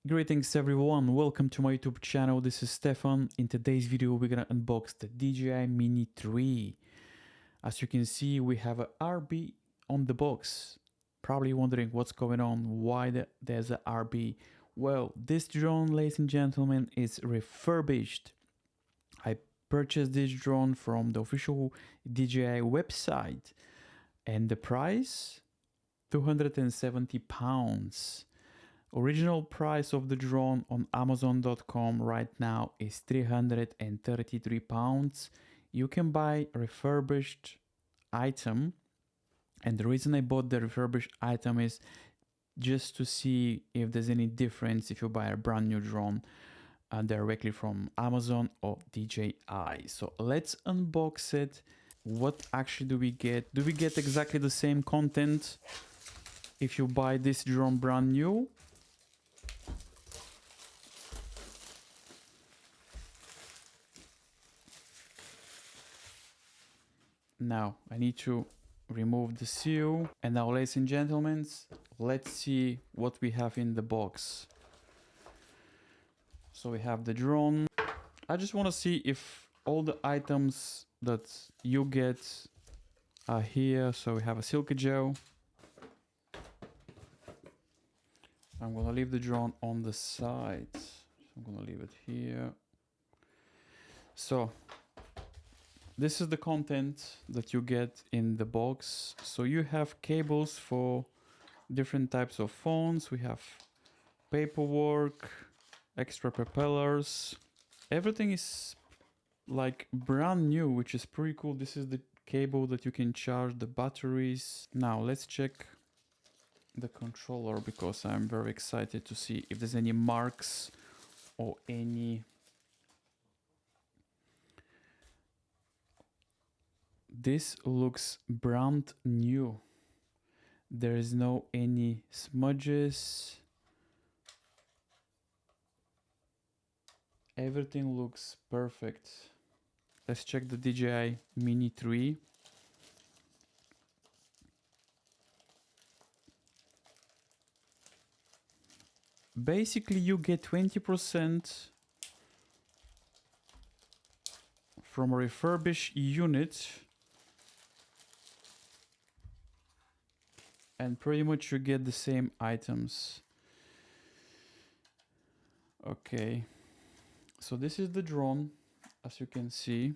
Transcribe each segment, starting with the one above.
Greetings everyone, welcome to my YouTube channel. This is Stefan. In today's video we're gonna unbox the DJI Mini 3. As you can see, we have a RB on the box. Probably wondering what's going on, why there's a RB. Well, this drone, ladies and gentlemen, is refurbished. I purchased this drone from the official DJI website and the price, £270. Original price of the drone on Amazon.com right now is £333. You can buy a refurbished item, and the reason I bought the refurbished item is just to see if there's any difference if you buy a brand new drone directly from Amazon or DJI. So let's unbox it. What actually do we get? Do we get exactly the same content if you buy this drone brand new? Now I need to remove the seal, and now, ladies and gentlemen, let's see what we have in the box. So we have the drone. I just want to see if all the items that you get are here. So we have a silky gel. I'm gonna leave the drone on the side. So I'm gonna leave it here. So this is the content that you get in the box. So you have cables for different types of phones. We have paperwork, extra propellers. Everything is like brand new, which is pretty cool. This is the cable that you can charge the batteries. Now let's check the controller because I'm very excited to see if there's any marks or any... This looks brand new. There is no any smudges. Everything looks perfect. Let's check the DJI Mini 3. Basically, you get 20% from a refurbished unit, and pretty much you get the same items. Okay, so this is the drone, as you can see.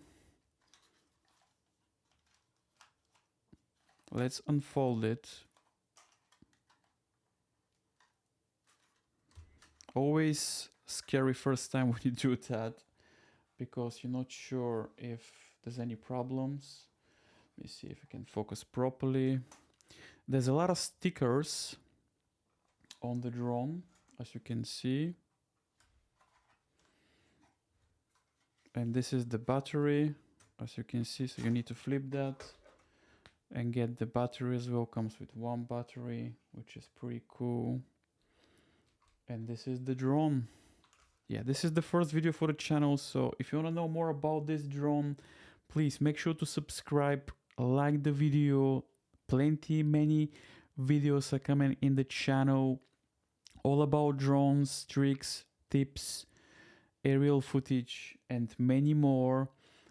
Let's unfold it. Always scary first time when you do that, because you're not sure if there's any problems. Let me see if I can focus properly. There's a lot of stickers on the drone, as you can see. And this is the battery, as you can see. So you need to flip that and get the battery as well. Comes with one battery, which is pretty cool. And this is the drone. Yeah, this is the first video for the channel. So if you want to know more about this drone, please make sure to subscribe, like the video. Many videos are coming in the channel all about drones, tricks, tips, aerial footage, and many more.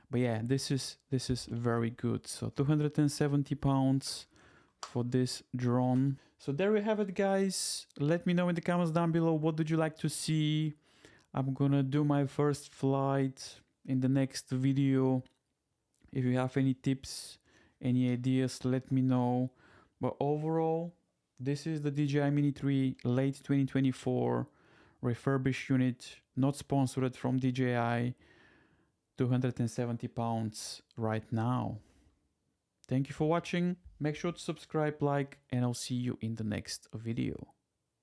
But yeah, this is very good. So £270 for this drone. So there we have it, guys. Let me know in the comments down below, what did you like to see? I'm gonna do my first flight in the next video. If you have any tips, any ideas, let me know. But overall, this is the DJI Mini 3 late 2024 refurbished unit, not sponsored from DJI. £270 right now. Thank you for watching. Make sure to subscribe, like, and I'll see you in the next video.